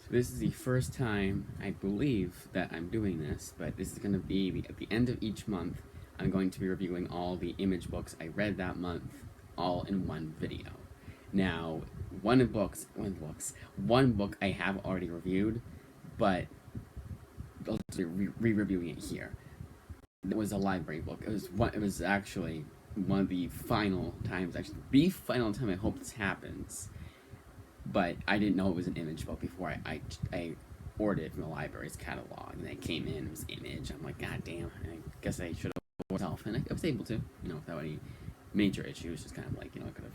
So this is the first time, I believe, that I'm doing this, but this is going to be at the end of each month. I'm going to be reviewing all the image books I read that month, all in one video. Now, one book I have already reviewed, but I'll just be re-reviewing it here. It was a library book. It was actually one of the final times, actually the final time I hope this happens. But I didn't know it was an image book before I ordered it from the library's catalog, and it came in, it was image. I'm like, god damn, I guess I should have myself, and I was able to, without any major issues. Just kind of like, I could have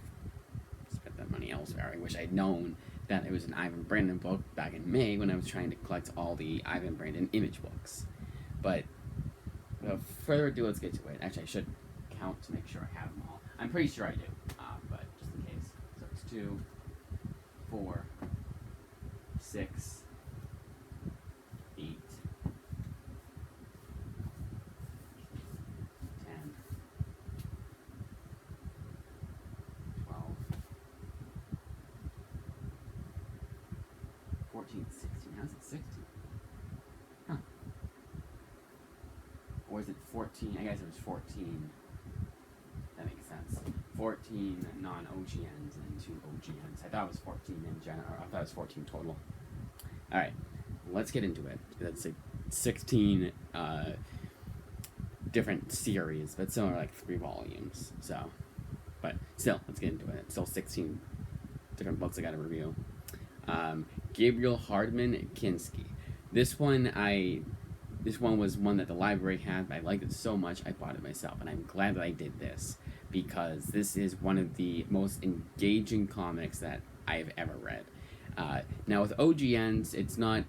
spent that money elsewhere. I wish I'd known that it was an Ivan Brandon book back in May when I was trying to collect all the Ivan Brandon image books. But without further ado, let's get to it. Actually, I should count to make sure I have them all. I'm pretty sure I do, but just in case. So it's 2, 4, 6, 8, 10, 12, 14, 16. How's it 16? Huh. Or is it 14? I guess it was 14. That makes sense. 14 non-OGNs and 2 OGNs. I thought it was 14 in general. I thought it was 14 total. Alright, let's get into it. That's 16 different series, but some are like 3 volumes. So, but still, let's get into it. It's still 16 different books I gotta review. Gabriel Hardman Kinski. This one was one that the library had. I liked it so much I bought it myself, and I'm glad that I did this, because this is one of the most engaging comics that I've ever read. Now with OGNs, it's not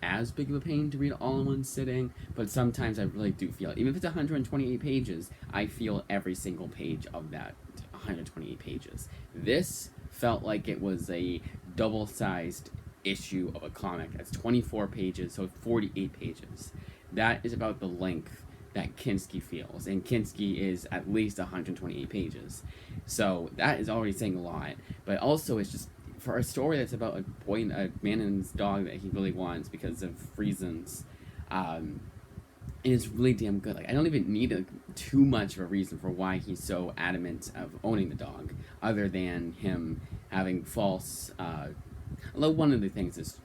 as big of a pain to read all in one sitting, but sometimes I really do feel, even if it's 128 pages, I feel every single page of that 128 pages. This felt like it was a double-sized issue of a comic. That's 24 pages, so 48 pages. That is about the length that Kinski feels, and Kinski is at least 128 pages. So that is already saying a lot, but also it's just, for a story that's about a boy, a man and his dog that he really wants because of reasons, and it's really damn good. Like, I don't even need too much of a reason for why he's so adamant of owning the dog, other than him having false, although one of the things is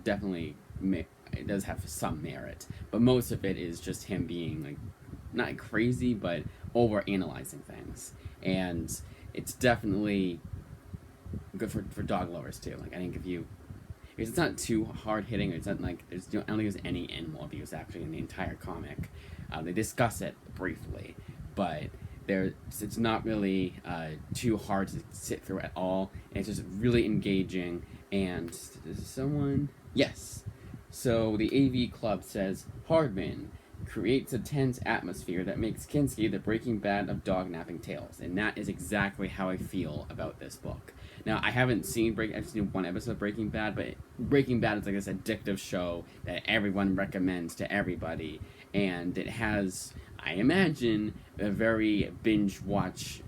definitely, it does have some merit, but most of it is just him being, like, not crazy, but over-analyzing things. And it's definitely good for dog lovers, too. Like, I think because it's not too hard-hitting, it's not like, I don't think there's any animal abuse, actually, in the entire comic. They discuss it briefly, but it's not really too hard to sit through at all, and it's just really engaging. And is someone? Yes. So the AV Club says, Hardman creates a tense atmosphere that makes Kinski the Breaking Bad of dog-napping tales, and that is exactly how I feel about this book. Now, I haven't seen I've seen one episode of Breaking Bad, but Breaking Bad is like this addictive show that everyone recommends to everybody, and it has, I imagine, a very binge-watching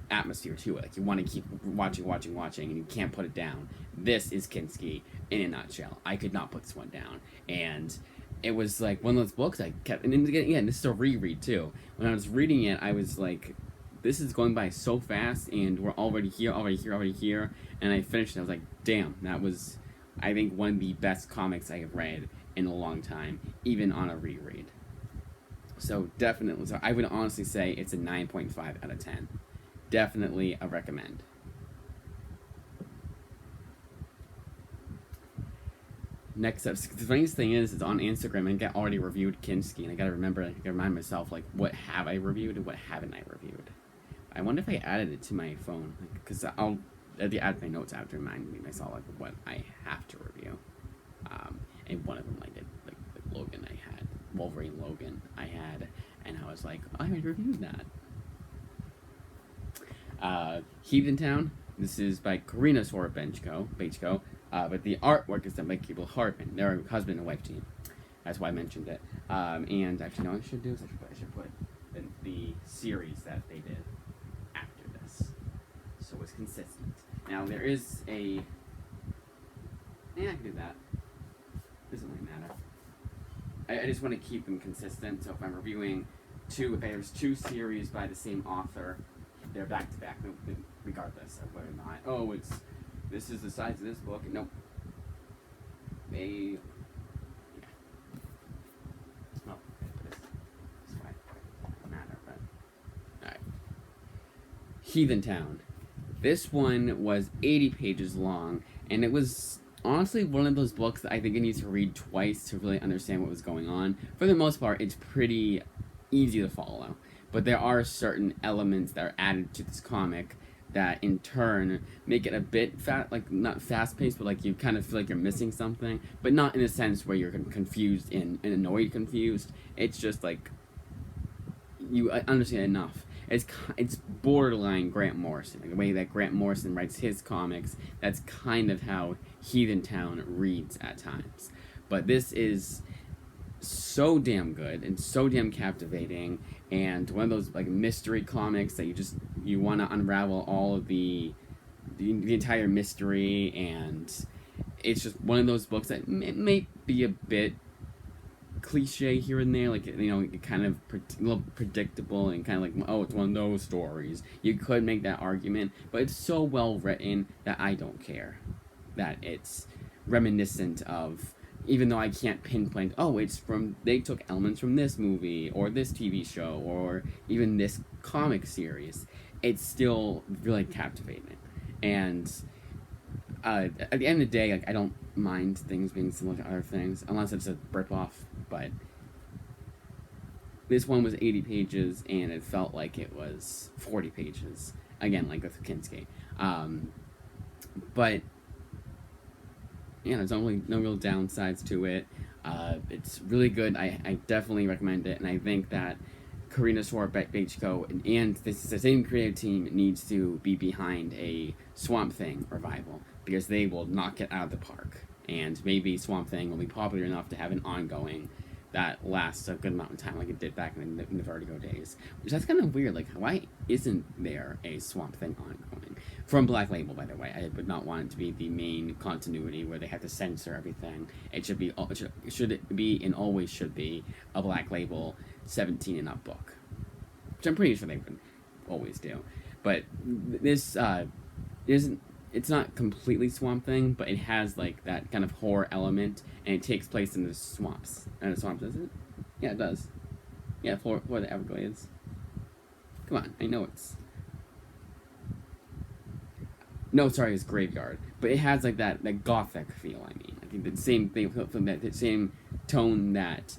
atmosphere to it. Like, you want to keep watching, and you can't put it down. This is Kinski in a nutshell. I could not put this one down, and it was like one of those books I kept. And again, this is a reread too. When I was reading it, I was like, "This is going by so fast, and we're already here." And I finished it. I was like, "Damn, that was, I think, one of the best comics I have read in a long time, even on a reread." So definitely, I would honestly say it's a 9.5 out of 10. Definitely a recommend. Next up, the funniest thing is, it's on Instagram, and I already reviewed Kinski, and I gotta remind myself, like, what have I reviewed and what haven't I reviewed. I wonder if I added it to my phone, because I'll add my notes after, reminding myself, like, what I have to review. And one of them I did, like Logan, I had Wolverine Logan, and I was like, I already reviewed that. Heathen Town. This is by Karina Sorobechko, but the artwork is done by Gabriel Hardman. They're a husband and wife team. That's why I mentioned it. And actually, no, what I should do is I should put the series that they did after this, so it's consistent. Now there is a. Yeah, I can do that. Doesn't really matter. I just want to keep them consistent. So if I'm reviewing if there's two series by the same author, they're back to back, regardless of whether or not. Oh, this is the size of this book. Nope. They. Yeah. Oh, this way. Doesn't matter, but. Alright. Heathen Town. This one was 80 pages long, and it was honestly one of those books that I think it needs to read twice to really understand what was going on. For the most part, it's pretty easy to follow, but there are certain elements that are added to this comic that in turn make it a bit not fast-paced, but like you kind of feel like you're missing something, but not in a sense where you're confused and annoyed confused. It's just like you understand enough. It's borderline Grant Morrison, like the way that Grant Morrison writes his comics. That's kind of how Heathen Town reads at times. But this is so damn good and so damn captivating, and one of those like mystery comics that you want to unravel all of the entire mystery, and it's just one of those books that may be a bit cliche here and there, like, you know, kind of a little predictable and kind of like, oh, it's one of those stories. You could make that argument, but it's so well written that I don't care that it's reminiscent of, even though I can't pinpoint, oh, they took elements from this movie or this TV show or even this comic series. It's still really captivating, and at the end of the day, like, I don't mind things being similar to other things unless it's a rip-off. But this one was 80 pages, and it felt like it was 40 pages. Again, like with Kinski. But yeah, there's no real downsides to it. It's really good. I definitely recommend it, and I think that Karina Swarbrichko and the same creative team needs to be behind a Swamp Thing revival, because they will knock it out of the park. And maybe Swamp Thing will be popular enough to have an ongoing that lasts a good amount of time, like it did back in the Vertigo days. Which, that's kind of weird. Like, why isn't there a Swamp Thing ongoing? From Black Label, by the way. I would not want it to be the main continuity where they have to censor everything. It should be, and always should be, a Black Label 17 and up book. Which I'm pretty sure they would always do. But this isn't. It's not completely Swamp Thing, but it has like that kind of horror element, and it takes place in the swamps. And the swamps, does it? Yeah, it does. Yeah, for the Everglades. Come on, I know it's. No, sorry, it's Graveyard, but it has like that gothic feel. I mean, I think the same thing from the same tone that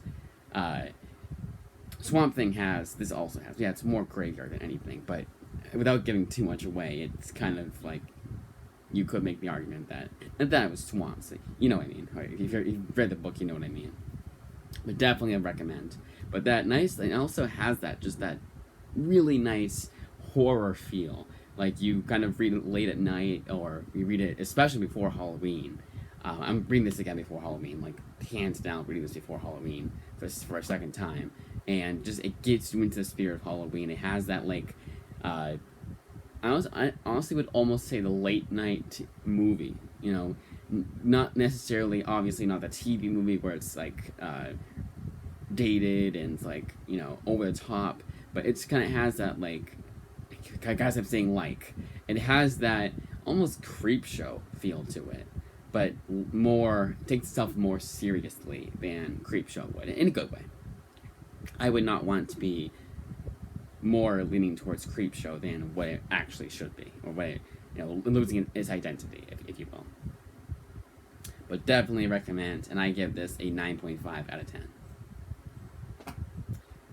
Swamp Thing has. This also has. Yeah, it's more Graveyard than anything, but without giving too much away, it's kind of like. You could make the argument that it was swamps. You know what I mean. Right? If you've read the book, you know what I mean. But definitely I recommend. But that nice, it also has that really nice horror feel. Like you kind of read it late at night, or you read it especially before Halloween. I'm reading this again before Halloween, like hands down reading this before Halloween for a second time, and just it gets you into the spirit of Halloween. It has that like. I honestly would almost say the late night movie, you know, not necessarily, obviously not the TV movie where it's like dated and it's like, you know, over the top, but it's kind of has that like, guys, I'm saying like, it has that almost creep show feel to it, but takes itself more seriously than creep show would, in a good way. I would not want to be more leaning towards creep show than what it actually should be, or what it, you know, losing its identity, if you will. But definitely recommend, and I give this a 9.5 out of 10.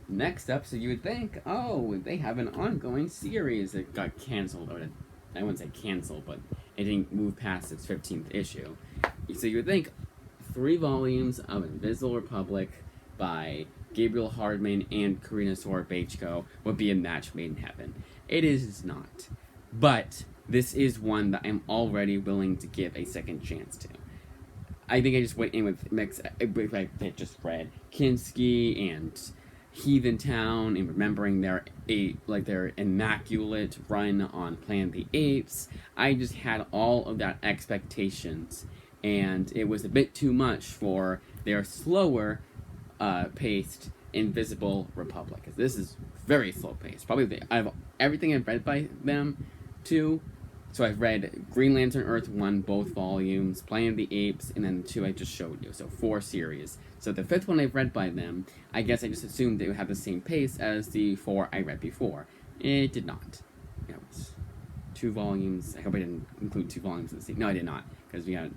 Next up, so you would think, oh, they have an ongoing series that got canceled, or I wouldn't say canceled, but it didn't move past its 15th issue. So you would think 3 volumes of Invisible Republic by Gabriel Hardman and Karina Swarbrichko would be a match made in heaven. It is not. But this is one that I'm already willing to give a second chance to. I think I just went in with I just read Kinski and Heathen Town and remembering their immaculate run on Planet of the Apes. I just had all of that expectations, and it was a bit too much for their slower paced Invisible Republic. This is very slow paced. Probably I've everything I've read by them too. So I've read Green Lantern Earth 1, both volumes, Planet of the Apes, and then the 2 I just showed you. So 4 series. So the 5th one I've read by them, I guess I just assumed it would have the same pace as the 4 I read before. It did not. It was 2 volumes. I hope I didn't include 2 volumes in the series. No, I did not. Because we had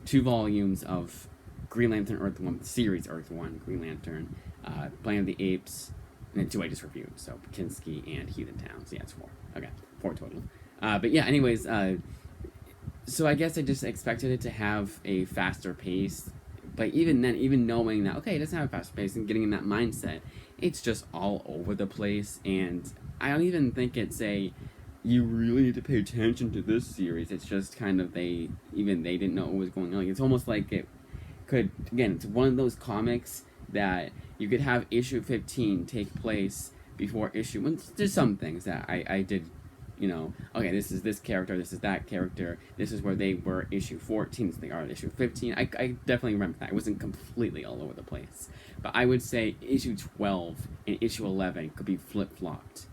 2 volumes of Green Lantern Earth 1, series Earth 1, Green Lantern, Planet of the Apes, and then 2 I just reviewed. So Kinski and Heathen Town. So yeah, it's 4. Okay, 4 total. But yeah, anyways, so I guess I just expected it to have a faster pace. But even then, even knowing that, okay, it doesn't have a faster pace and getting in that mindset, it's just all over the place. And I don't even think it's you really need to pay attention to this series. It's just kind of they didn't know what was going on. It's almost like it could, again, it's one of those comics that you could have issue 15 take place before issue 1. There's some things that I did, okay, this is this character, this is that character, this is where they were issue 14, so they are at issue 15. I definitely remember that. It wasn't completely all over the place. But I would say issue 12 and issue 11 could be flip-flopped.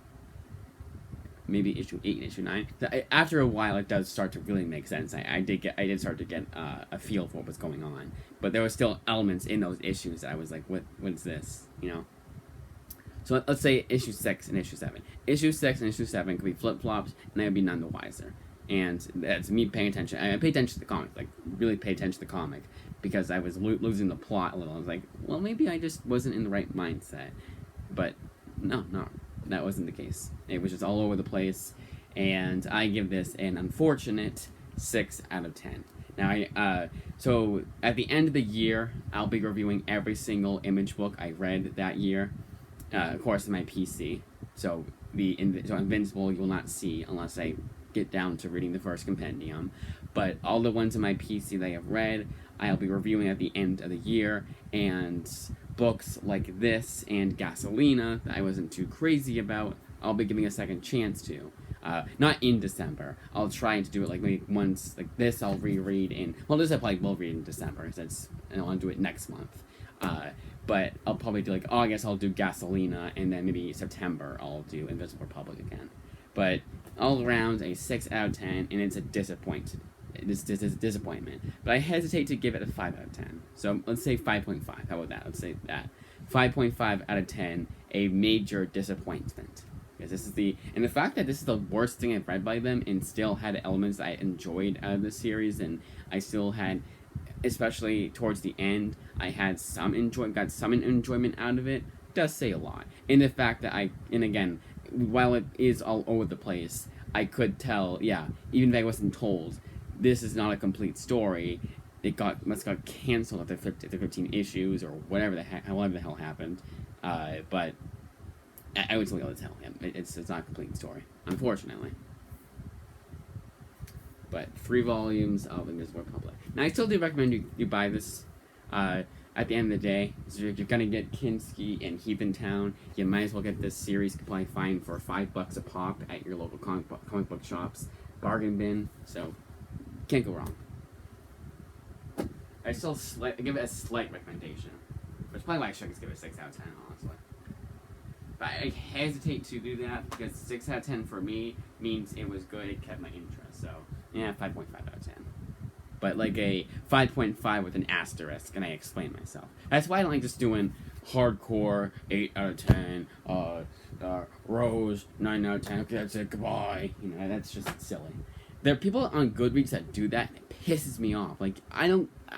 Maybe issue 8 and issue 9. After a while, it does start to really make sense. I did start to get a feel for what was going on. But there were still elements in those issues that I was like, what is this, So let's say issue 6 and issue 7. Issue 6 and issue 7 could be flip-flopped, and I would be none the wiser. And that's me paying attention. I pay attention to the comic, like, really pay attention to the comic, because I was losing the plot a little. I was like, well, maybe I just wasn't in the right mindset. But no, that wasn't the case. It was just all over the place, and I give this an unfortunate 6 out of 10. Now, so at the end of the year, I'll be reviewing every single Image book I read that year. Of course, in my PC. So Invincible you will not see unless I get down to reading the first compendium. But all the ones in my PC that I have read, I'll be reviewing at the end of the year. And books like this and Gasolina that I wasn't too crazy about, I'll be giving a second chance to. Not in December. I'll try to do it like maybe once, like this I'll reread in, well, this I probably will read in December, since I want to do it next month. But I'll probably do August I'll do Gasolina, and then maybe September I'll do Invincible Republic again. But all around a 6 out of 10, and it's a disappointment. This is a disappointment. But I hesitate to give it a 5 out of 10. So let's say 5.5. How about that? Let's say that. 5.5 out of 10, a major disappointment. Because this is and the fact that this is the worst thing I've read by them and still had elements I enjoyed out of the series, and I still had, especially towards the end, I had got some enjoyment out of it, does say a lot. And the fact that and again, while it is all over the place, I could tell, yeah, even if I wasn't told, this is not a complete story. It must got canceled after 15 issues or whatever however the hell happened. But I would still be able to tell him it's not a complete story, unfortunately. But 3 volumes of Invisible Republic. Now, I still do recommend you buy this. At the end of the day, so if you're gonna get Kinski and Heathen Town, you might as well get this series. You can probably find for $5 a pop at your local comic book shops. Bargain bin, so can't go wrong. I still give it a slight recommendation, which is probably why I should just give it a 6 out of 10, honestly. But I hesitate to do that because 6 out of 10 for me means it was good, it kept my interest. So yeah, 5.5 out of 10. But like a 5.5 with an asterisk, and I explain myself. That's why I don't like just doing hardcore 8 out of 10, Rose 9 out of 10. Okay, that's it. Goodbye. That's just silly. There are people on Goodreads that do that, and it pisses me off. Like, I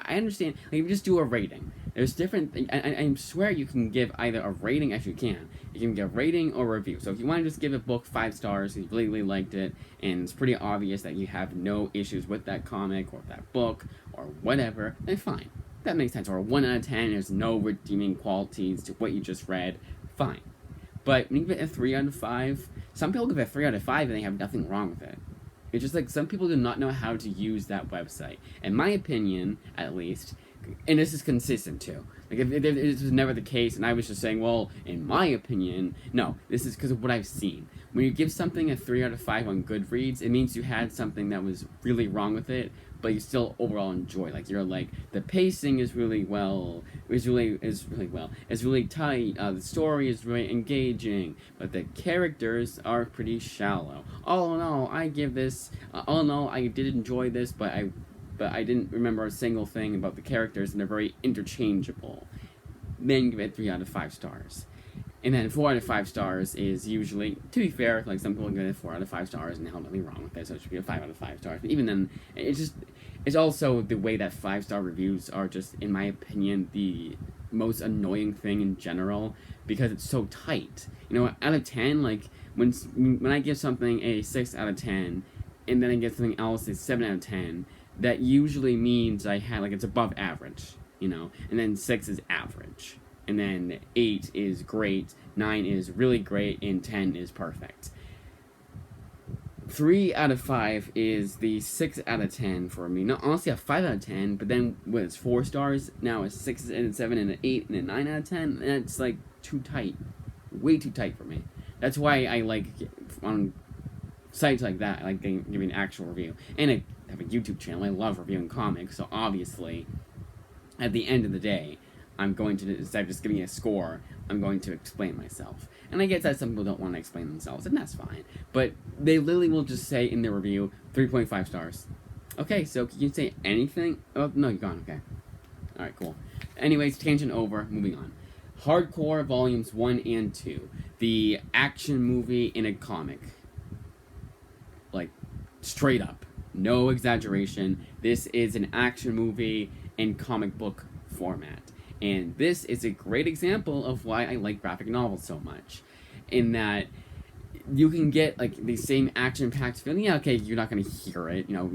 understand. Like, you just do a rating. There's different things. I swear you can give either a rating, as you can. You can give a rating or a review. So if you want to just give a book 5 stars, you really liked it, and it's pretty obvious that you have no issues with that comic or that book or whatever, then fine. That makes sense. Or a 1 out of 10, there's no redeeming qualities to what you just read, fine. But when you give it a 3 out of 5, some people give it a 3 out of 5 and they have nothing wrong with it. It's just like some people do not know how to use that website. In my opinion, at least, and this is consistent too, Like, if this was never the case, and I was just saying, well, in my opinion, no, this is because of what I've seen. When you give something a 3 out of 5 on Goodreads, it means you had something that was really wrong with it, but you still overall enjoy. Like, you're like, the pacing is really well, it's really tight, the story is really engaging, but the characters are pretty shallow. All in all, I give this, all in all, I did enjoy this, but I didn't remember a single thing about the characters, and they're very interchangeable. Then give it 3 out of 5 stars. And then 4 out of 5 stars is usually, to be fair, like some people give it 4 out of 5 stars and hell, nothing wrong with it, so it should be a 5 out of 5 stars. But even then, it's also the way that 5-star reviews are just, in my opinion, the most annoying thing in general, because it's so tight. You know, out of 10, like, when I give something a 6 out of 10, and then I give something else a 7 out of 10, that usually means it's above average, you know, and then 6 is average. And then 8 is great, 9 is really great, and 10 is perfect. 3 out of 5 is the 6 out of 10 for me. No, honestly, a 5 out of 10, but then when it's 4 stars, now it's 6 and 7 and an 8 and a 9 out of 10, and it's like too tight. Way too tight for me. That's why I like, on sites like that, I like giving an actual review. And I have a YouTube channel. I love reviewing comics, so obviously, at the end of the day, I'm going to, instead of just giving a score, I'm going to explain myself. And I get that some people don't want to explain themselves, and that's fine. But they literally will just say in their review, 3.5 stars. Okay, so can you say anything? Oh, no, you're gone, okay. Alright, cool. Anyways, tangent over, moving on. Hardcore Volumes 1 and 2. The action movie in a comic. Like, straight up. No exaggeration. This is an action movie in comic book format. And this is a great example of why I like graphic novels so much. In that you can get like the same action-packed feeling. Yeah, okay, you're not going to hear it. You know,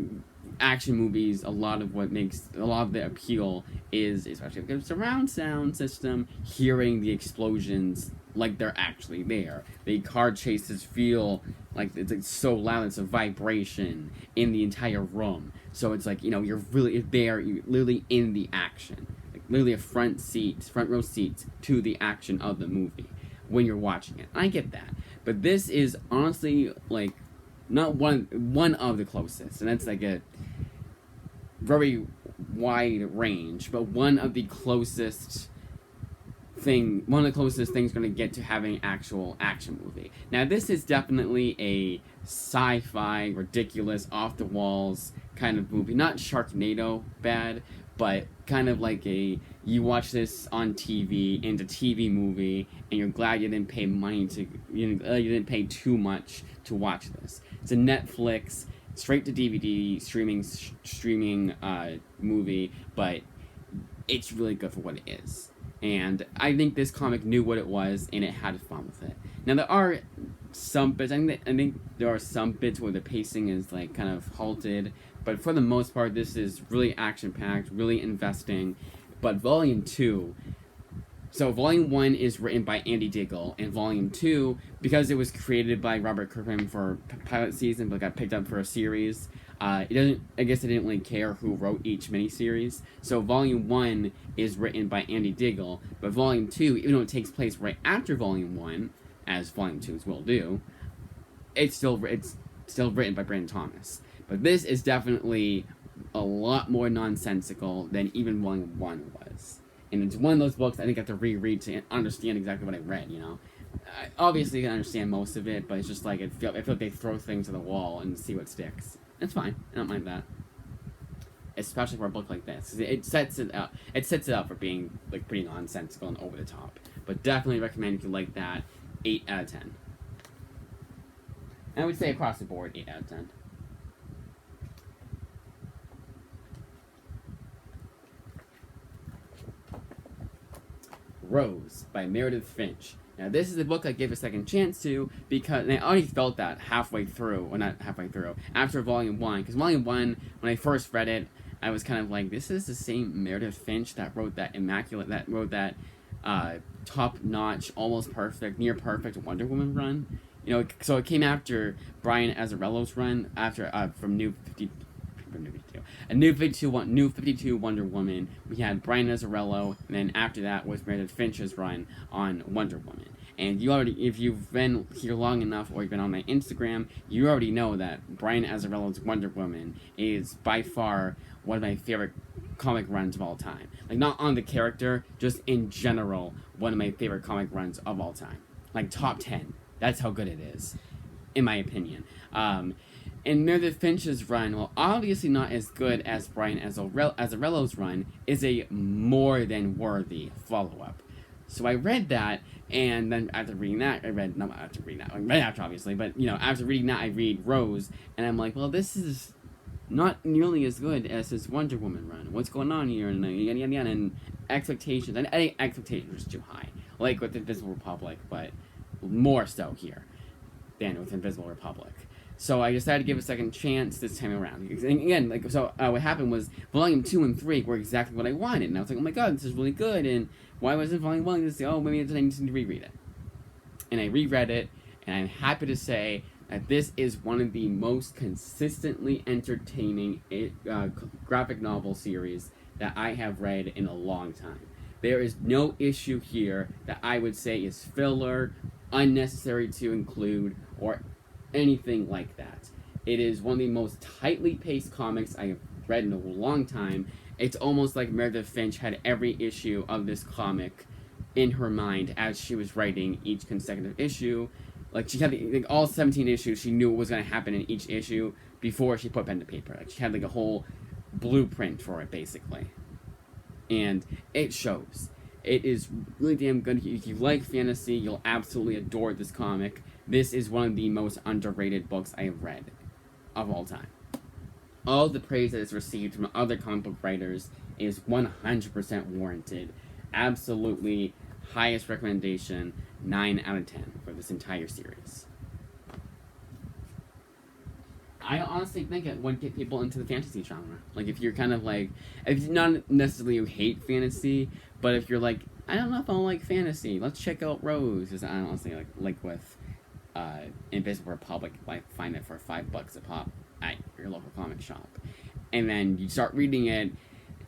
action movies, a lot of the appeal is, especially with the surround sound system, hearing the explosions like they're actually there. The car chases feel like it's so loud, it's a vibration in the entire room. So it's like, you know, you're really there, you're literally in the action. Literally a front row seat to the action of the movie when you're watching it. I get that. But this is honestly, like, not one of the closest. And that's like a very wide range. But one of the closest things going to get to having an actual action movie. Now, this is definitely a sci-fi, ridiculous, off-the-walls kind of movie. Not Sharknado bad, but kind of like you watch this on TV, and it's a TV movie, and you're glad you didn't pay you didn't pay too much to watch this. It's a Netflix, straight to DVD, streaming movie, but it's really good for what it is. And I think this comic knew what it was, and it had fun with it. Now, there are some bits, I think there are some bits where the pacing is like kind of halted, but for the most part, this is really action-packed, really investing. But Volume 2... So, Volume 1 is written by Andy Diggle, and Volume 2, because it was created by Robert Kirkman for pilot season, but got picked up for a series, I guess they didn't really care who wrote each miniseries. So, Volume 1 is written by Andy Diggle, but Volume 2, even though it takes place right after Volume 1, as Volume 2s will do, it's still written by Brandon Thomas. But this is definitely a lot more nonsensical than even Volume 1 was. And it's one of those books I think I have to reread to understand exactly what I read, you know? I obviously can understand most of it, but it's just like, I feel like they throw things to the wall and see what sticks. It's fine. I don't mind that. Especially for a book like this. It sets it up. It sets it up for being like pretty nonsensical and over the top. But definitely recommend if you like that, 8 out of 10. I would say across the board, 8 out of 10. Rose by Meredith Finch. Now, this is a book I gave a second chance to because I already felt that after Volume 1. Because Volume 1, when I first read it, I was kind of like, this is the same Meredith Finch that wrote that top-notch, almost perfect, near perfect Wonder Woman run. You know, so it came after Brian Azzarello's run, from New New 52 Wonder Woman. We had Brian Azzarello, and then after that was Meredith Finch's run on Wonder Woman. And if you've been here long enough, or you've been on my Instagram, you already know that Brian Azzarello's Wonder Woman is by far one of my favorite comic runs of all time. Like, not on the character, just in general, one of my favorite comic runs of all time. Like, top 10. That's how good it is, in my opinion. And Meredith Finch's run, while obviously not as good as Brian Azzarello's run, is a more than worthy follow-up. So I read that, and then after reading that, I read after obviously, but after reading that, I read Rose, and I'm like, well, this is not nearly as good as his Wonder Woman run. What's going on here? And yada yada yada. And expectations, and I think expectations are too high, like with Invisible Republic, but more so here than with Invisible Republic. So I decided to give a second chance this time around. And again, what happened was Volume 2 and 3 were exactly what I wanted, and I was like, oh my god, this is really good, and why wasn't Volume 1 to say, oh, maybe I need to reread it? And I reread it, and I'm happy to say that this is one of the most consistently entertaining graphic novel series that I have read in a long time. There is no issue here that I would say is filler, unnecessary to include, or anything like that. It is one of the most tightly paced comics I have read in a long time. It's almost like Meredith Finch had every issue of this comic in her mind as she was writing each consecutive issue. Like, she had all 17 issues, she knew what was going to happen in each issue before she put pen to paper. Like, she had a whole blueprint for it, basically. And it shows. It is really damn good. If you like fantasy, you'll absolutely adore this comic. This is one of the most underrated books I have read of all time. All the praise that it's received from other comic book writers is 100% warranted. Absolutely highest recommendation, 9 out of 10 for this entire series. I honestly think it would get people into the fantasy genre. Like, if you're if you're not necessarily you hate fantasy, but if you're like, I don't know if I like fantasy, let's check out Rose. Because I honestly like with Invincible Republic, find it for $5 a pop at your local comic shop, and then you start reading it,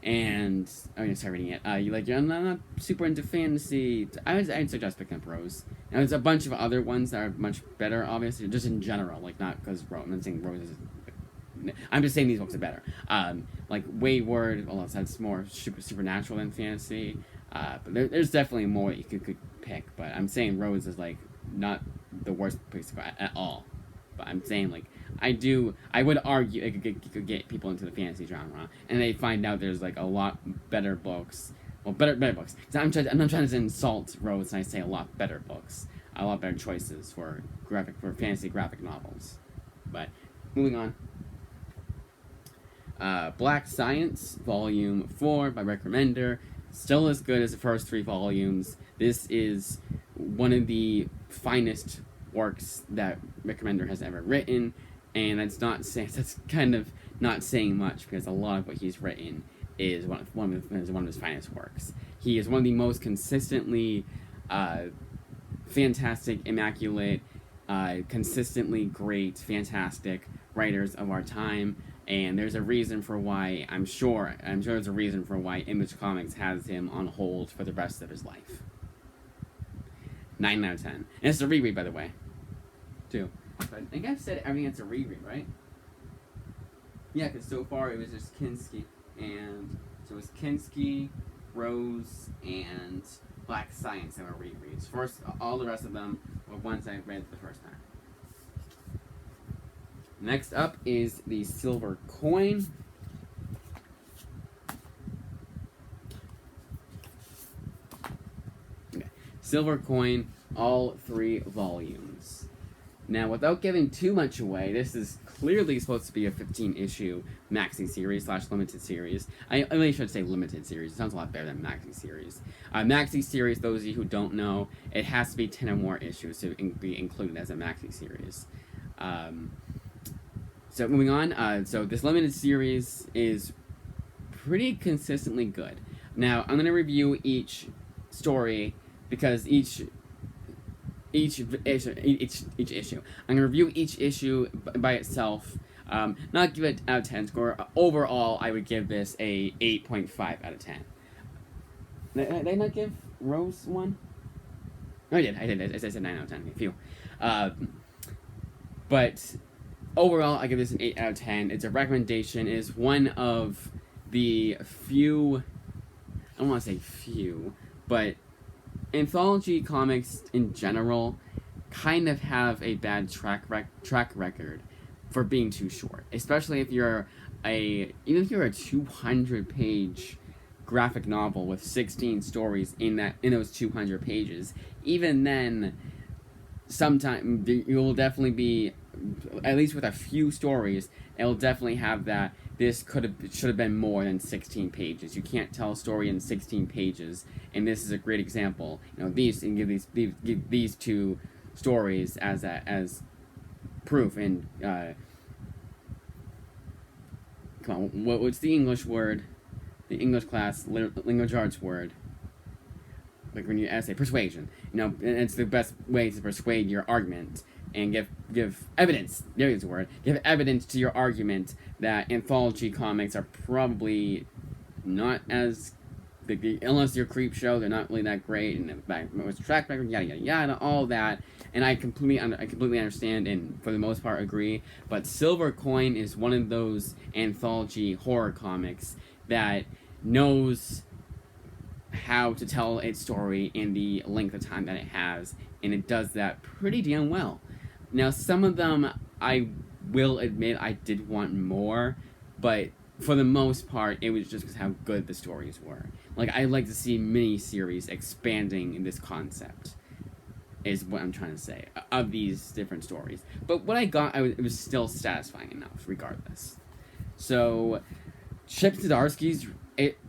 and you're not super into fantasy. I'd suggest picking up Rose. Now, there's a bunch of other ones that are much better, obviously, just in general, not because I'm not saying Rose is. I'm just saying these books are better. Like Wayward, although that's more supernatural than fantasy. But there's definitely more you could pick. But I'm saying Rose is not the worst place to go at all. But I'm saying I would argue it could get people into the fantasy genre, and they find out there's a lot better books. Well, better books. I'm not trying to insult Rose, and I say a lot better books, a lot better choices for fantasy graphic novels. But moving on. Black Science, Volume 4 by Rick Remender, still as good as the first 3 volumes. This is one of the finest works that Rick Remender has ever written, and that's kind of not saying much, because a lot of what he's written is one of his finest works. He is one of the most consistently fantastic, immaculate, consistently great, fantastic writers of our time, and there's a reason for why, I'm sure there's a reason for why Image Comics has him on hold for the rest of his life. 9 out of 10. And it's a reread, by the way, too. But I think I've said everything it's a reread, right? Yeah, because so far it was just Kinski, and so it was Kinski, Rose, and Black Science that were rereads. First, all the rest of them were ones I read the first time. Next up is the Silver Coin. Okay. Silver Coin, all 3 volumes. Now, without giving too much away, this is clearly supposed to be a 15-issue maxi series / limited series. I really should say limited series. It sounds a lot better than maxi series. Maxi series, those of you who don't know, it has to be 10 or more issues to be included as a maxi series. So moving on, so this limited series is pretty consistently good. Now, I'm going to review each story because each issue. I'm going to review each issue by itself, Not give it out of 10 score. Overall, I would give this a 8.5 out of 10. Did I not give Rose one? No, I did. I said 9 out of 10. Phew. But overall, I give this an 8 out of 10. It's a recommendation. It is one of the few, I don't want to say few, but anthology comics in general kind of have a bad track record for being too short. Especially if you're even if you're a 200-page graphic novel with 16 stories in those 200 pages, even then, sometimes you will definitely be, at least with a few stories, it'll definitely have that this should have been more than 16 pages. You can't tell a story in 16 pages, and this is a great example. Give these two stories as proof. And come on, what's the English word? The English class language arts word. Like when you essay, persuasion. And it's the best way to persuade your argument and give evidence. There is the word. Give evidence to your argument that anthology comics are probably not as big, unless you're creep show. They're not really that great, and with track record, yada yada yada, all that. And I completely understand, and for the most part agree. But Silver Coin is one of those anthology horror comics that knows how to tell its story in the length of time that it has, and it does that pretty damn well. Now, some of them, I will admit, I did want more, but for the most part, it was just because how good the stories were. Like, I like to see mini-series expanding this concept, is what I'm trying to say, of these different stories. But what I got, it was still satisfying enough, regardless. So, Chip Zdarsky's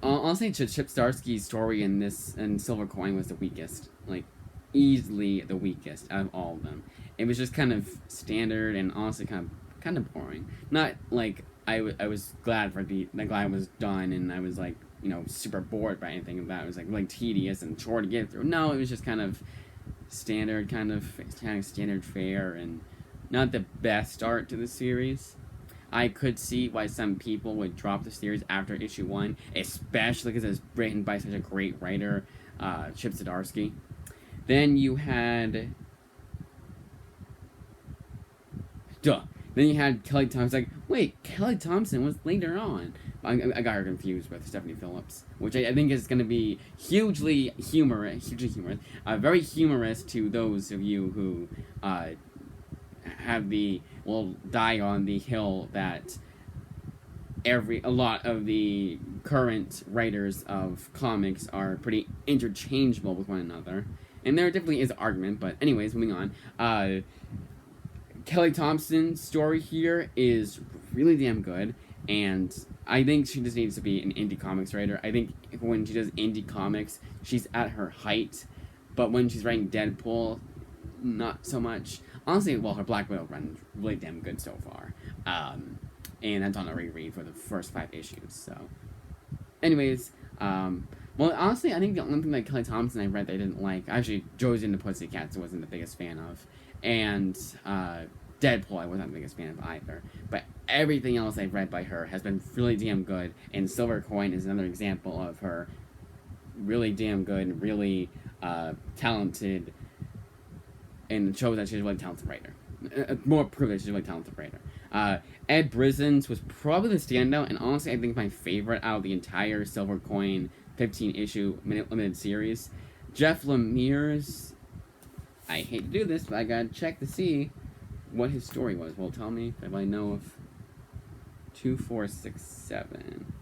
honestly, Chip Zdarsky's story in Silver Coin was the weakest. Like, easily the weakest out of all of them. It was just kind of standard and honestly kind of boring. Not like I was glad glad it was done and I was like, super bored by anything of that. It was like really tedious and chore to get through. No, it was just kind of standard, kind of standard fare, and not the best start to the series. I could see why some people would drop the series after issue 1, especially because it was written by such a great writer, Chip Zdarsky. Then you had Kelly Thompson. Like, wait, Kelly Thompson was later on. I got her confused with Stephanie Phillips, which I think is going to be hugely humorous, very humorous to those of you who will die on the hill that a lot of the current writers of comics are pretty interchangeable with one another. And there definitely is an argument, but anyways, moving on. Kelly Thompson's story here is really damn good, and I think she just needs to be an indie comics writer. I think when she does indie comics, she's at her height, but when she's writing Deadpool, not so much. Honestly, well, her Black Widow run really damn good so far. And that's on a reread for the first 5 issues, so. Anyways, well, honestly, I think the only thing that Kelly Thompson I read that I didn't like, actually, Josie and the Pussycats I wasn't the biggest fan of, and Deadpool I wasn't the biggest fan of either. But everything else I've read by her has been really damn good, and Silver Coin is another example of her really damn good, really talented, and shows that she's a really talented writer. More proof that she's a really talented writer. Ed Brissen's was probably the standout, and honestly, I think my favorite out of the entire Silver Coin 15-issue limited series. Jeff Lemire's, I hate to do this, but I gotta check to see what his story was. Well, tell me if I know of 2467.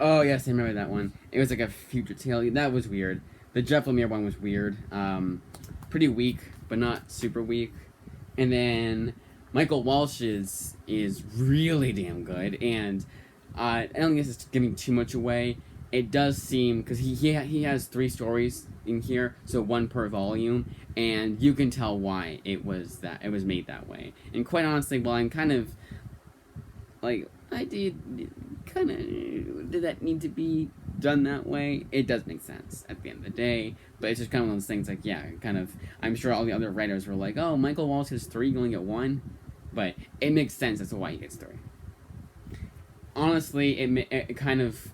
Oh, yes, I remember that one. It was like a future tale. That was weird. The Jeff Lemire one was weird. Pretty weak, but not super weak. And then Michael Walsh's is really damn good. And I don't guess it's giving too much away. It does seem, because he has 3 stories in here, so 1 per volume, and you can tell why it was made that way. And quite honestly, well, I'm kind of like, did that need to be done that way, it does make sense at the end of the day. But it's just kind of one of those things, like, yeah, kind of, I'm sure all the other writers were like, oh, Michael Walsh has 3, you only get 1. But it makes sense as to why he gets 3. Honestly, it kind of,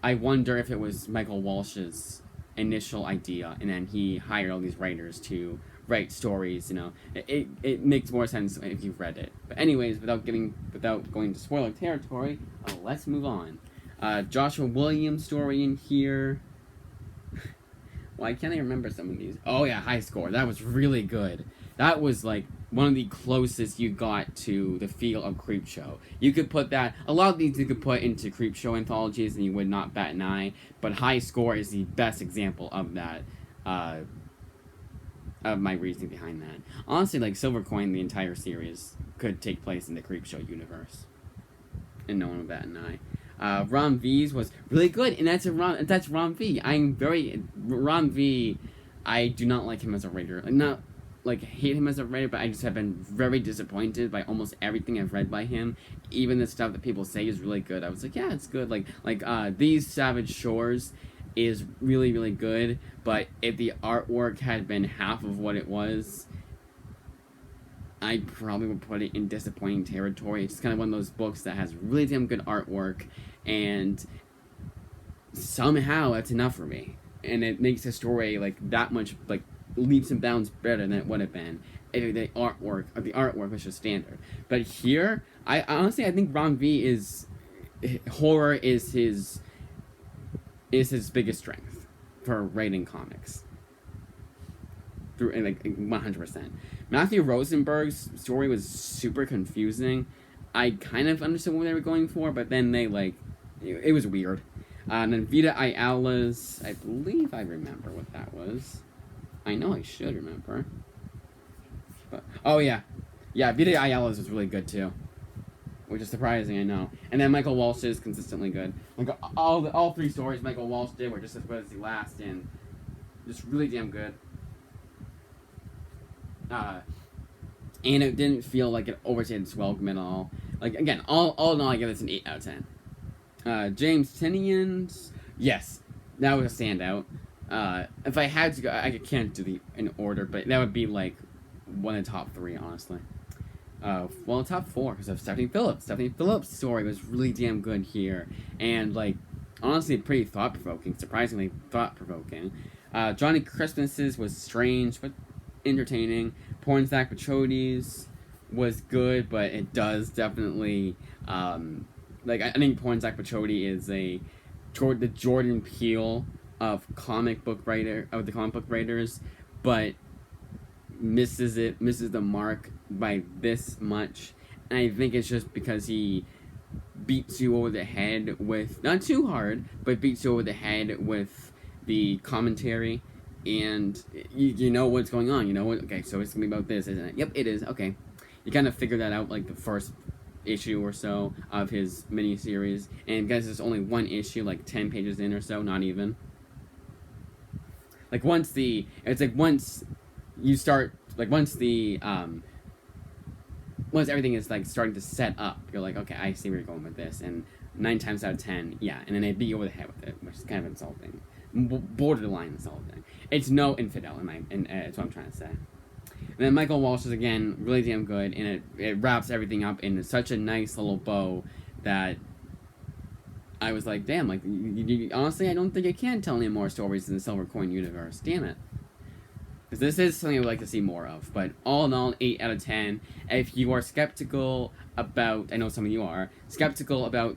I wonder if it was Michael Walsh's initial idea, and then he hired all these writers to write stories. It makes more sense if you've read it. But anyways, without going to spoiler territory, let's move on. Joshua Williams story in here. Why can't I remember some of these? Oh yeah, High Score. That was really good. That was like one of the closest you got to the feel of Creepshow. You could put that, a lot of these you could put into Creepshow anthologies and you would not bat an eye, but High Score is the best example of that, of my reasoning behind that. Honestly, like Silver Coin, the entire series could take place in the Creepshow universe, and no one would bat an eye. Ron V's was really good, and that's Ron V. Ron V. I do not like him as a writer. Not like hate him as a writer, but I just have been very disappointed by almost everything I've read by him. Even the stuff that people say is really good, I was like, yeah, it's good. Like These Savage Shores is really, really good, but if the artwork had been half of what it was, I probably would put it in disappointing territory. It's kind of one of those books that has really damn good artwork, and somehow that's enough for me. And it makes the story like that much like leaps and bounds better than it would have been if the artwork was just standard. But here, I honestly think Ron V is horror is his biggest strength for writing comics. Through like 100%. Matthew Rosenberg's story was super confusing. I kind of understood what they were going for, but then they it was weird. And then Vita Ayala's, I believe I remember what that was. I know I should remember. But oh yeah, Vita Ayala's was really good too, which is surprising, I know. And then Michael Walsh is consistently good. Like all 3 stories Michael Walsh did were just as good as the last, and just really damn good. And it didn't feel like it overstayed its welcome at all. Like again, all in all, I give this an 8 out of 10. James Tinian's, yes, that was a standout. If I had to go, I can't do in order, but that would be like one of the top 3, honestly. Well, top 4 because of Stephanie Phillips. Stephanie Phillips' story was really damn good here, and like honestly, pretty thought-provoking. Surprisingly thought-provoking. Johnny Christmas's was strange but entertaining. Pornsack Pachodes was good, but it does definitely I think Pornsack Pachode is the Jordan Peele of the comic book writers, but misses the mark by this much. And I think it's just because he beats you over the head with, not too hard, but beats you over the head with the commentary, and you know what's going on. You know what? Okay, so it's gonna be about this, isn't it? Yep, it is. Okay, you kind of figure that out like the first issue or so of his miniseries, and because there's only one issue, like 10 pages in or so, not even. Like once everything is like starting to set up, you're like, okay, I see where you're going with this, and 9 times out of 10, yeah, and then they beat you over the head with it, which is kind of insulting, borderline insulting. It's no Infidel, that's what I'm trying to say. And then Michael Walsh is again really damn good, and it wraps everything up in such a nice little bow that I was like, damn, like honestly, I don't think I can tell any more stories in the Silver Coin universe. Damn it. Because this is something I would like to see more of. But all in all, 8 out of 10. If you are skeptical about, I know some of you are, skeptical about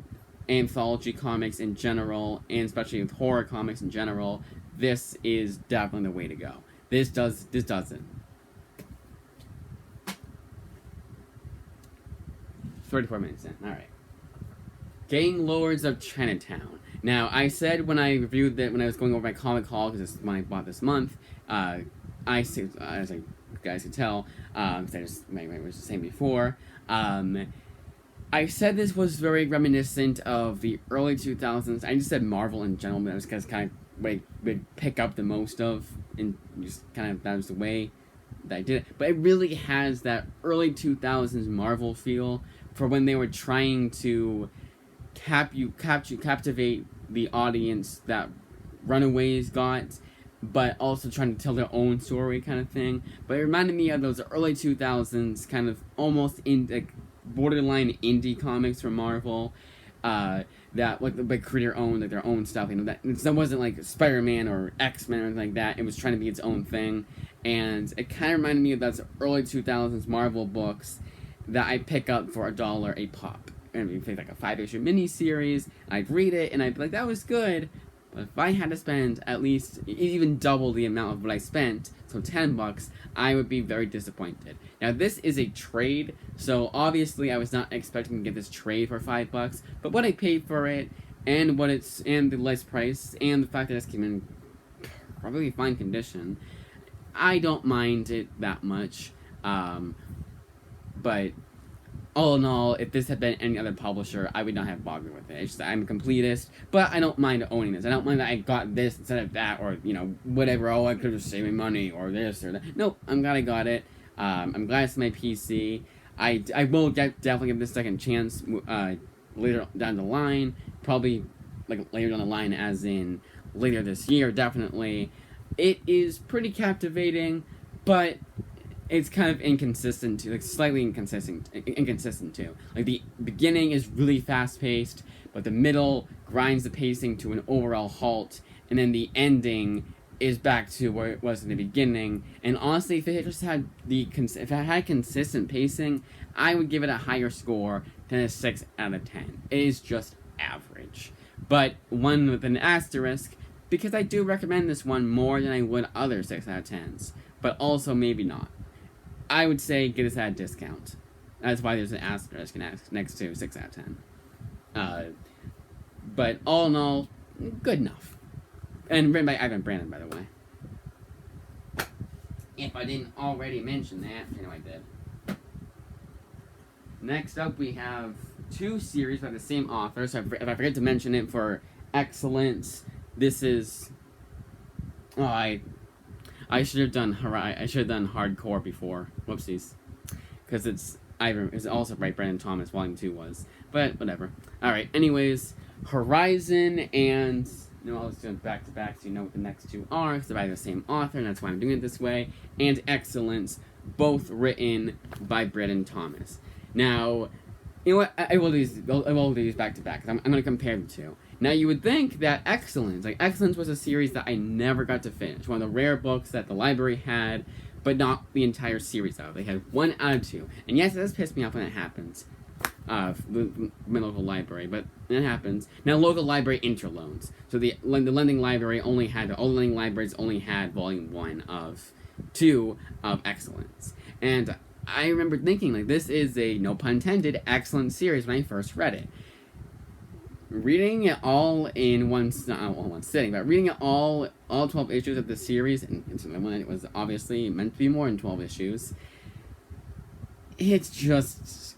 anthology comics in general, and especially with horror comics in general, this is definitely the way to go. This does it. 34 minutes in. Alright. Gang Lords of Chinatown. Now, I said when I reviewed that, when I was going over my comic haul, because this is one I bought this month, as you guys can tell, I was the same before, I said this was very reminiscent of the early 2000s. I just said Marvel in general, but that was because kind of what I would pick up the most of, and just kind of, that was the way that I did it. But it really has that early 2000s Marvel feel for when they were trying to captivate the audience that Runaways got, but also trying to tell their own story kind of thing. But it reminded me of those early 2000s kind of almost in like borderline indie comics from Marvel. That like the big creator owned like their own stuff. That wasn't like Spider-Man or X-Men or anything like that. It was trying to be its own thing, and it kind of reminded me of those early 2000s Marvel books that I pick up for $1 a pop. And it'd be like a 5-issue miniseries. I'd read it and I'd be like, that was good. But if I had to spend at least even double the amount of what I spent, so $10, I would be very disappointed. Now this is a trade, so obviously I was not expecting to get this trade for $5. But what I paid for it, and the list price, and the fact that this came in probably fine condition, I don't mind it that much. But all in all, if this had been any other publisher, I would not have bothered with it. It's just, I'm a completist, but I don't mind owning this. I don't mind that I got this instead of that, or, whatever. Oh, I could have saved me money, or this, or that. Nope, I'm glad I got it. I'm glad it's my PC. I will definitely give this second chance later down the line. Probably, like, later down the line, as in later this year, definitely. It is pretty captivating, but it's kind of inconsistent too, like slightly inconsistent too. Like the beginning is really fast paced, but the middle grinds the pacing to an overall halt, and then the ending is back to where it was in the beginning. And honestly, if it just had consistent pacing, I would give it a higher score than a 6 out of 10. It is just average, but one with an asterisk, because I do recommend this one more than I would other 6 out of 10s, but also maybe not. I would say get this at a discount. That's why there's an asterisk next to 6 out of 10. But all in all, good enough. And written by Ivan Brandon, by the way. If I didn't already mention that, I did. Next up, we have 2 series by the same author. So if I forget to mention it for excellence, this is... I should have done hardcore before. Whoopsies. Because it's also right, Brandon Thomas, Volume 2 was. But, whatever. Alright, anyways, Horizon and... I'll just do it back to back so you know what the next 2 are, because they're by the same author, and that's why I'm doing it this way. And Excellence, both written by Brandon Thomas. Now, you know what? I will do these back to back, because I'm going to compare the 2. Now, you would think that Excellence was a series that I never got to finish. One of the rare books that the library had, but not the entire series of. They had 1 out of 2. And yes, it does piss me off when it happens. The local library, but it happens. Now, local library interloans. So the lending library all the lending libraries only had Volume 1 of 2 of Excellence. And I remember thinking, this is a, no pun intended, excellent series when I first read it. Reading it all in one sitting, but reading it all 12 issues of the series, and when it was obviously meant to be more than 12 issues, it's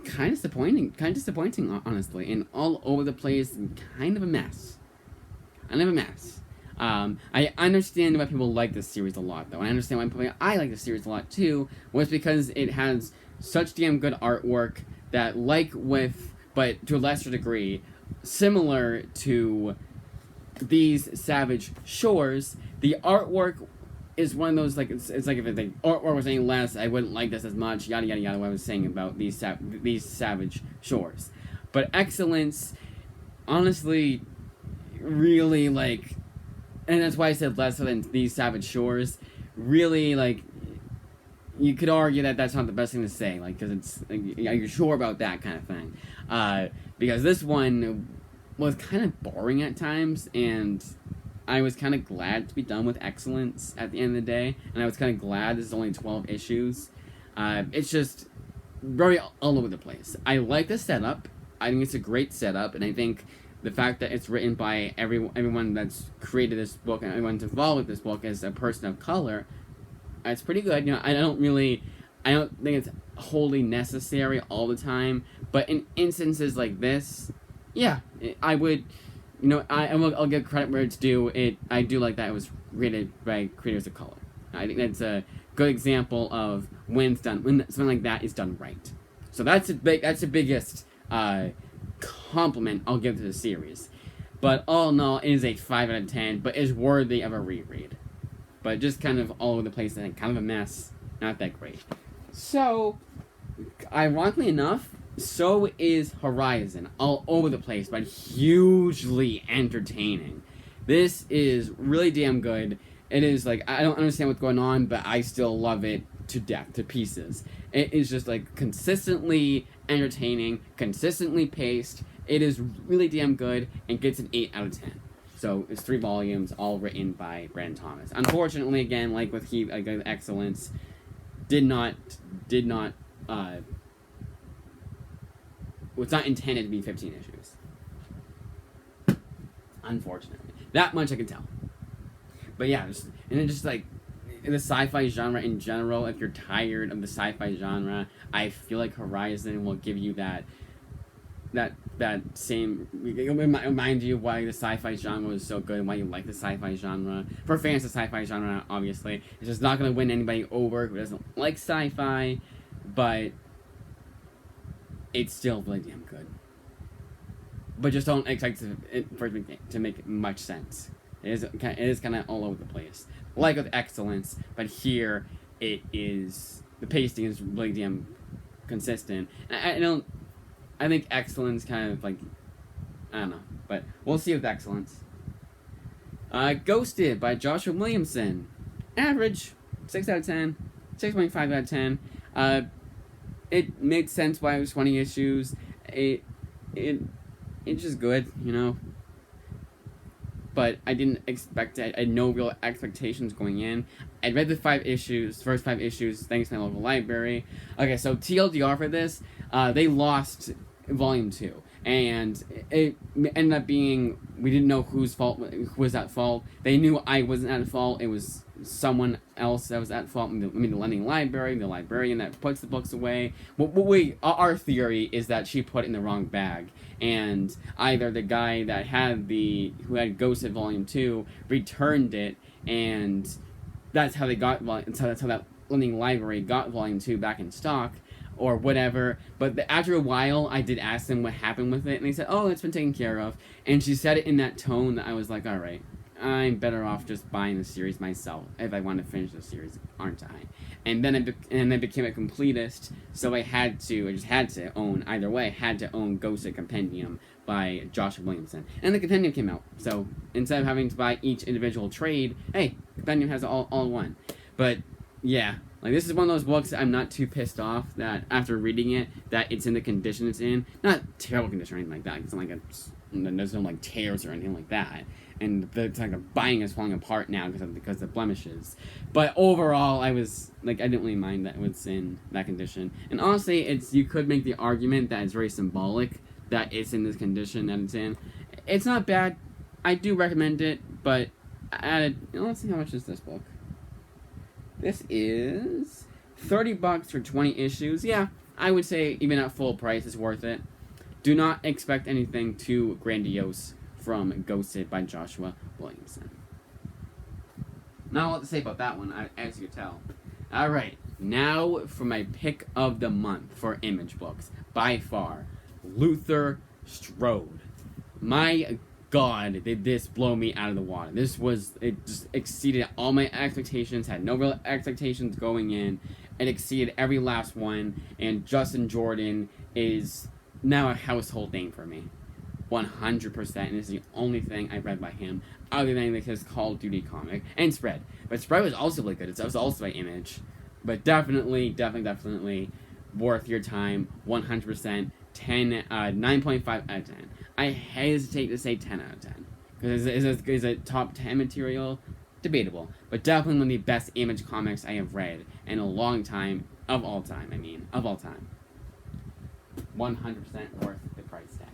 kind of disappointing, honestly, and all over the place, and kind of a mess. I understand why people like this series a lot, though. I understand why I like this series a lot, too, was because it has such damn good artwork that, but to a lesser degree, similar to These Savage Shores, the artwork is one of those, it's like if the artwork was any less, I wouldn't like this as much, yada yada yada, what I was saying about These Savage Shores. But Excellence, honestly, really, and that's why I said less than These Savage Shores, really, you could argue that that's not the best thing to say, because it's, you're sure about that kind of thing. Because this one was kind of boring at times, and I was kind of glad to be done with Excellence at the end of the day, and I was kind of glad this is only 12 issues. It's just very all over the place. I like the setup. I think it's a great setup, and I think the fact that it's written by everyone that's created this book and everyone's involved with this book as a person of color, it's pretty good. I don't think it's wholly necessary all the time, but in instances like this, yeah, I would, I'll give credit where it's due. I do like that it was created by creators of color. I think that's a good example of when something like that is done right. So that's the biggest compliment I'll give to the series. But all in all, it is a 5 out of 10, but is worthy of a reread. But just kind of all over the place and kind of a mess. Not that great. So, ironically enough, so is Horizon. All over the place, but hugely entertaining. This is really damn good. It is like, I don't understand what's going on, but I still love it to death, to pieces. It is just like consistently entertaining, consistently paced. It is really damn good and gets an 8 out of 10. So it's 3 volumes, all written by Brandon Thomas. Unfortunately, again, like with Excellence, was not intended to be 15 issues. Unfortunately, that much I can tell. But yeah, and then just like in the sci-fi genre in general, if you're tired of the sci-fi genre, I feel like Horizon will give you that same, remind you why the sci-fi genre is so good and why you like the sci-fi genre. For fans of the sci-fi genre, obviously, it's just not going to win anybody over who doesn't like sci-fi, but it's still really damn good. But just don't expect for it to make much sense. It is kind of all over the place, like with Excellence, but here it is, the pacing is really damn consistent. I think Excellence kind of like, I don't know, but we'll see with Excellence. Ghosted by Joshua Williamson. Average, 6 out of 10, 6.5 out of 10. It made sense why it was 20 issues. It's just good, you know. But I didn't expect it. I had no real expectations going in. I read the first 5 issues, thanks to my local library. Okay, so TLDR for this, they lost Volume 2. And it ended up being, we didn't know who was at fault. They knew I wasn't at fault. It was someone else that was at fault. I mean, the lending library, the librarian that puts the books away. Our theory is that she put it in the wrong bag. And either the guy that who had Ghosted Volume 2 returned it, and that's how that's how that lending library got Volume 2 back in stock, or whatever. But after a while, I did ask them what happened with it, and they said, oh, it's been taken care of. And she said it in that tone that I was like, alright, I'm better off just buying the series myself if I want to finish the series, aren't I? And then I became a completist, so I just had to own, either way, I had to own Ghosted Compendium by Joshua Williamson. And the Compendium came out, so instead of having to buy each individual trade, hey, Compendium has all in one. But, yeah, like, this is one of those books that I'm not too pissed off that after reading it, that it's in the condition it's in. Not terrible condition or anything like that. It's not like there's no like tears or anything like that. And it's like the binding is falling apart now because of blemishes. But overall, I didn't really mind that it was in that condition. And honestly, you could make the argument that it's very symbolic that it's in this condition that it's in. It's not bad. I do recommend it, but let's see, how much is this book? This is $30 for 20 issues. Yeah, I would say even at full price, it's worth it. Do not expect anything too grandiose from Ghosted by Joshua Williamson. Not a lot to say about that one, as you can tell. Alright, now for my pick of the month for Image books. By far, Luther Strode. My God, did this blow me out of the water. It just exceeded all my expectations, had no real expectations going in. It exceeded every last one, and Justin Jordan is now a household name for me. 100%, and this is the only thing I read by him, other than his Call of Duty comic, and Spread. But Spread was also really good. It was also by Image. But definitely worth your time, 100%, 9.5 out of 10. I hesitate to say 10 out of 10, because is it top 10 material? Debatable, but definitely one of the best Image comics I have read in a long time, of all time. 100% worth the price tag.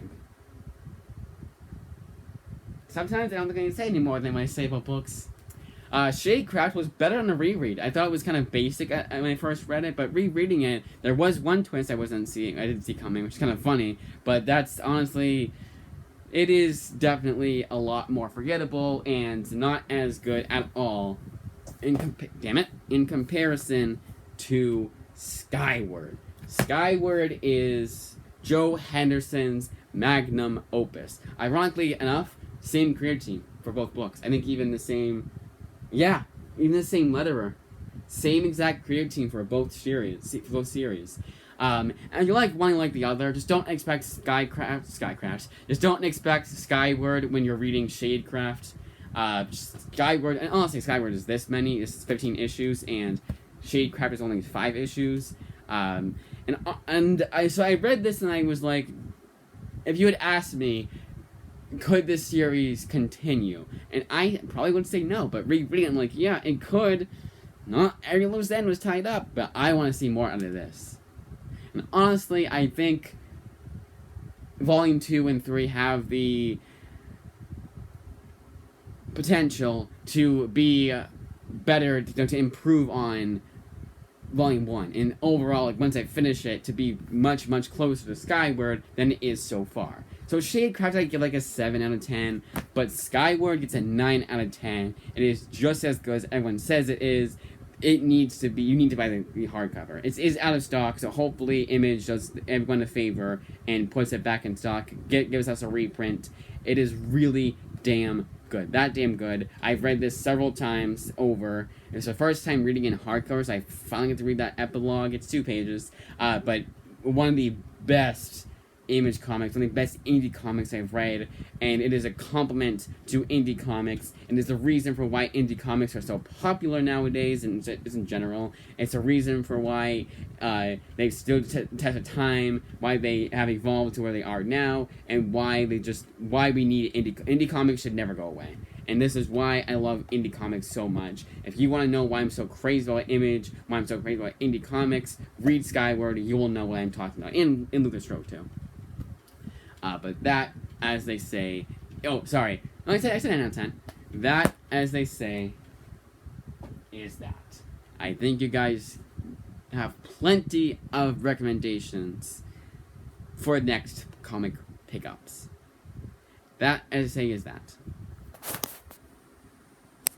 Sometimes I don't think I can say any more than when I say about books. Shadecraft was better on the reread. I thought it was kind of basic when I first read it, but rereading it, there was one twist I didn't see coming, which is kind of funny, but that's honestly, it is definitely a lot more forgettable and not as good at all in comparison to Skyward. Skyward is Joe Henderson's magnum opus. Ironically enough, Same creator team for both books. I think even the same, yeah, even the same letterer. Same exact creator team for both series. And you like one, you like the other. Just don't expect Skycraft. Just don't expect Skyward when you're reading Shadecraft. Skyward, and honestly, Skyward is this many. It's 15 issues, and Shadecraft is only 5 issues. So I read this and I was like, if you had asked me, could this series continue? And I probably would say no, but rereading it, I'm like, yeah, it could. Not every loose end was tied up, but I want to see more out of this. And honestly, I think Volume 2 and 3 have the potential to be better, to improve on Volume 1. And overall, like, once I finish it, to be much, much closer to Skyward than it is so far. So Shadecraft I give like a 7 out of 10, but Skyward gets a 9 out of 10. It is just as good as everyone says it is. It needs to be, you need to buy the hardcover. It is out of stock, so hopefully Image does everyone a favor and puts it back in stock, gives us a reprint. It is really damn good. That damn good. I've read this several times over. It's the first time reading in hardcovers. I finally get to read that epilogue. It's 2 pages, but one of the best Image comics, one of the best indie comics I've read, and it is a compliment to indie comics, and is the reason for why indie comics are so popular nowadays, and in general. It's a reason for why they've stood the test of time, why they have evolved to where they are now, and why we need indie comics should never go away. And this is why I love indie comics so much. If you want to know why I'm so crazy about Image, why I'm so crazy about indie comics, read Skyward, you will know what I'm talking about, and Lucas Stroke too. But that, as they say... Oh, sorry. I said 9 out of 10. That, as they say, is that. I think you guys have plenty of recommendations for next comic pickups. That, as I say, is that.